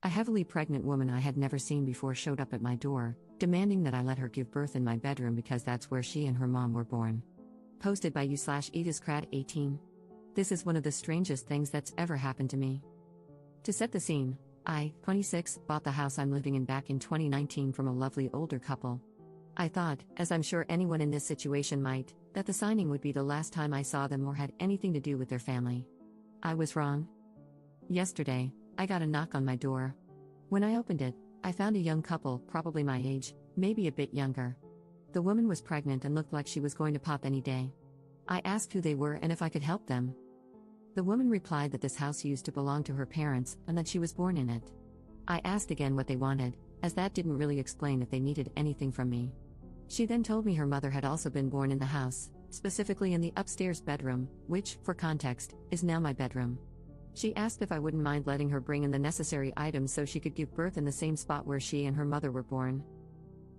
A heavily pregnant woman I had never seen before showed up at my door, demanding that I let her give birth in my bedroom because that's where she and her mom were born. Posted by u/ediscrad18. This is one of the strangest things that's ever happened to me. To set the scene, I, 26, bought the house I'm living in back in 2019 from a lovely older couple. I thought, as I'm sure anyone in this situation might, that the signing would be the last time I saw them or had anything to do with their family. I was wrong. Yesterday, I got a knock on my door. When I opened it, I found a young couple, probably my age, maybe a bit younger. The woman was pregnant and looked like she was going to pop any day. I asked who they were and if I could help them. The woman replied that this house used to belong to her parents and that she was born in it. I asked again what they wanted, as that didn't really explain if they needed anything from me. She then told me her mother had also been born in the house, specifically in the upstairs bedroom, which, for context, is now my bedroom. She asked if I wouldn't mind letting her bring in the necessary items so she could give birth in the same spot where she and her mother were born.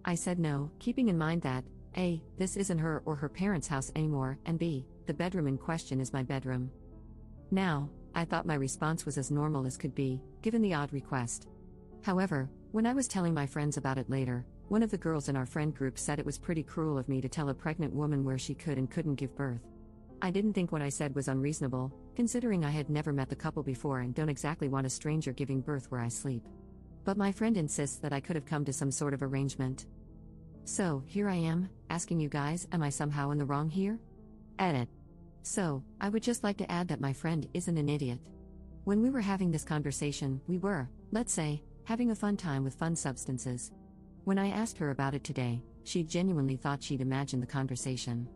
I said no, keeping in mind that, A, this isn't her or her parents' house anymore, and B, the bedroom in question is my bedroom. Now, I thought my response was as normal as could be, given the odd request. However, when I was telling my friends about it later, one of the girls in our friend group said it was pretty cruel of me to tell a pregnant woman where she could and couldn't give birth. I didn't think what I said was unreasonable, considering I had never met the couple before and don't exactly want a stranger giving birth where I sleep. But my friend insists that I could have come to some sort of arrangement. So, here I am, asking you guys, am I somehow in the wrong here? Edit. So, I would just like to add that my friend isn't an idiot. When we were having this conversation, we were, let's say, having a fun time with fun substances. When I asked her about it today, she genuinely thought she'd imagined the conversation.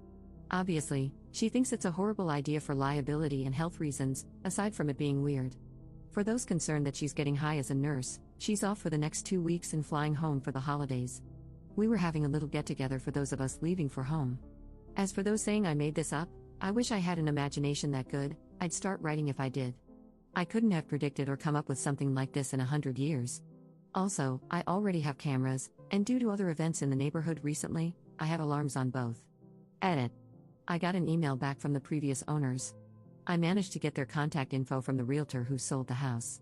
Obviously, she thinks it's a horrible idea for liability and health reasons, aside from it being weird. For those concerned that she's getting high as a nurse, she's off for the next 2 weeks and flying home for the holidays. We were having a little get-together for those of us leaving for home. As for those saying I made this up, I wish I had an imagination that good, I'd start writing if I did. I couldn't have predicted or come up with something like this in 100 years. Also, I already have cameras, and due to other events in the neighborhood recently, I have alarms on both. Edit. I got an email back from the previous owners. I managed to get their contact info from the realtor who sold the house.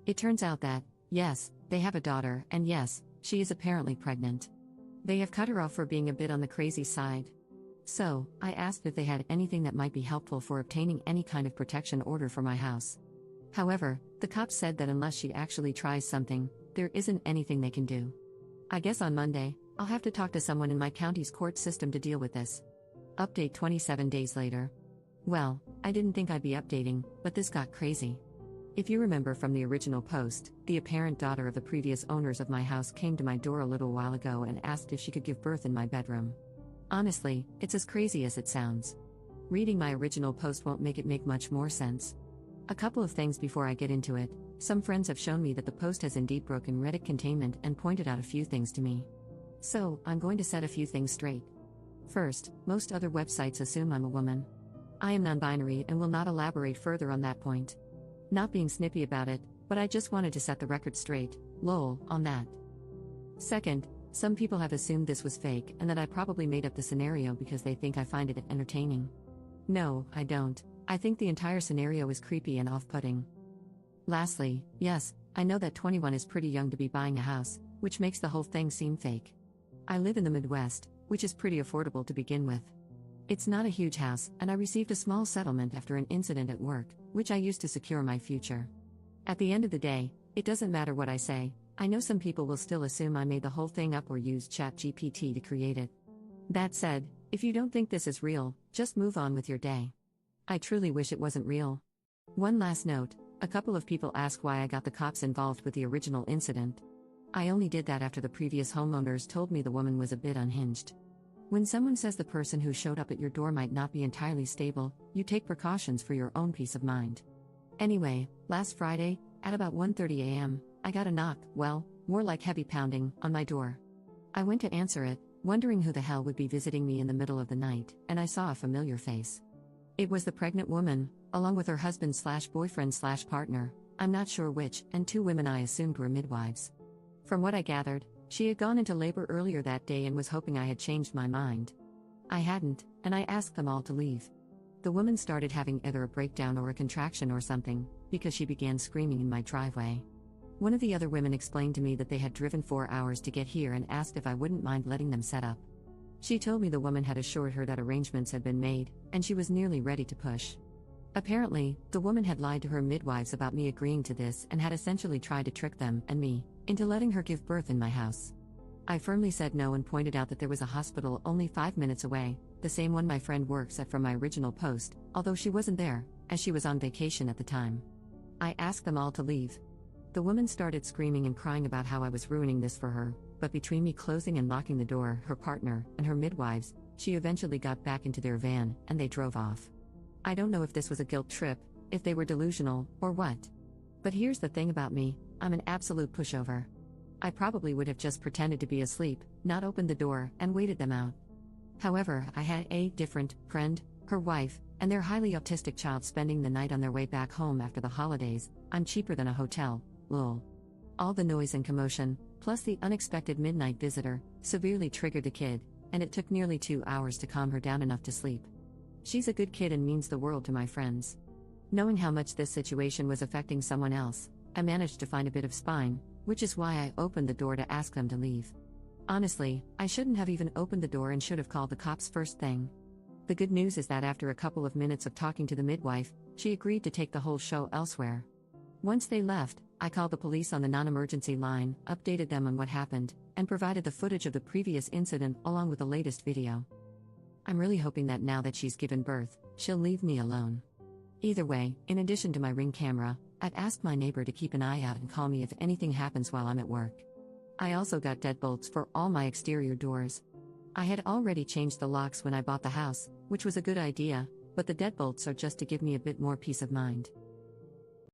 It turns out that, yes, they have a daughter, and yes, she is apparently pregnant. They have cut her off for being a bit on the crazy side. So, I asked if they had anything that might be helpful for obtaining any kind of protection order for my house. However, the cops said that unless she actually tries something, there isn't anything they can do. I guess on Monday, I'll have to talk to someone in my county's court system to deal with this. Update 27 days later. Well, I didn't think I'd be updating, but this got crazy. If you remember from the original post, the apparent daughter of the previous owners of my house came to my door a little while ago and asked if she could give birth in my bedroom. Honestly, it's as crazy as it sounds. Reading my original post won't make it make much more sense. A couple of things before I get into it. Some friends have shown me that the post has indeed broken Reddit containment and pointed out a few things to me. So, I'm going to set a few things straight. First, most other websites assume I'm a woman. I am non-binary and will not elaborate further on that point. Not being snippy about it, but I just wanted to set the record straight, lol, on that. Second, some people have assumed this was fake and that I probably made up the scenario because they think I find it entertaining. No, I don't. I think the entire scenario is creepy and off-putting. Lastly, yes, I know that 21 is pretty young to be buying a house, which makes the whole thing seem fake. I live in the Midwest, which is pretty affordable to begin with. It's not a huge house, and I received a small settlement after an incident at work, which I used to secure my future. At the end of the day, it doesn't matter what I say. I know some people will still assume I made the whole thing up or used ChatGPT to create it. That said, if you don't think this is real, just move on with your day. I truly wish it wasn't real. One last note, a couple of people ask why I got the cops involved with the original incident. I only did that after the previous homeowners told me the woman was a bit unhinged. When someone says the person who showed up at your door might not be entirely stable, you take precautions for your own peace of mind. Anyway, last Friday, at about 1:30 a.m., I got a knock, well, more like heavy pounding, on my door. I went to answer it, wondering who the hell would be visiting me in the middle of the night, and I saw a familiar face. It was the pregnant woman, along with her husband/boyfriend/partner, I'm not sure which, and 2 women I assumed were midwives. From what I gathered, she had gone into labor earlier that day and was hoping I had changed my mind. I hadn't, and I asked them all to leave. The woman started having either a breakdown or a contraction or something, because she began screaming in my driveway. One of the other women explained to me that they had driven 4 hours to get here and asked if I wouldn't mind letting them set up. She told me the woman had assured her that arrangements had been made, and she was nearly ready to push. Apparently, the woman had lied to her midwives about me agreeing to this and had essentially tried to trick them, and me, into letting her give birth in my house. I firmly said no and pointed out that there was a hospital only 5 minutes away, the same one my friend works at from my original post, although she wasn't there, as she was on vacation at the time. I asked them all to leave. The woman started screaming and crying about how I was ruining this for her, but between me closing and locking the door, her partner, and her midwives, she eventually got back into their van, and they drove off. I don't know if this was a guilt trip, if they were delusional, or what. But here's the thing about me, I'm an absolute pushover. I probably would have just pretended to be asleep, not opened the door, and waited them out. However, I had a different friend, her wife, and their highly autistic child spending the night on their way back home after the holidays. I'm cheaper than a hotel, lol. All the noise and commotion, plus the unexpected midnight visitor, severely triggered the kid, and it took nearly 2 hours to calm her down enough to sleep. She's a good kid and means the world to my friends. Knowing how much this situation was affecting someone else, I managed to find a bit of spine, which is why I opened the door to ask them to leave. Honestly, I shouldn't have even opened the door and should have called the cops first thing. The good news is that after a couple of minutes of talking to the midwife, she agreed to take the whole show elsewhere. Once they left, I called the police on the non-emergency line, updated them on what happened, and provided the footage of the previous incident along with the latest video. I'm really hoping that now that she's given birth, she'll leave me alone. Either way, in addition to my Ring camera, I'd asked my neighbor to keep an eye out and call me if anything happens while I'm at work. I also got deadbolts for all my exterior doors. I had already changed the locks when I bought the house, which was a good idea, but the deadbolts are just to give me a bit more peace of mind.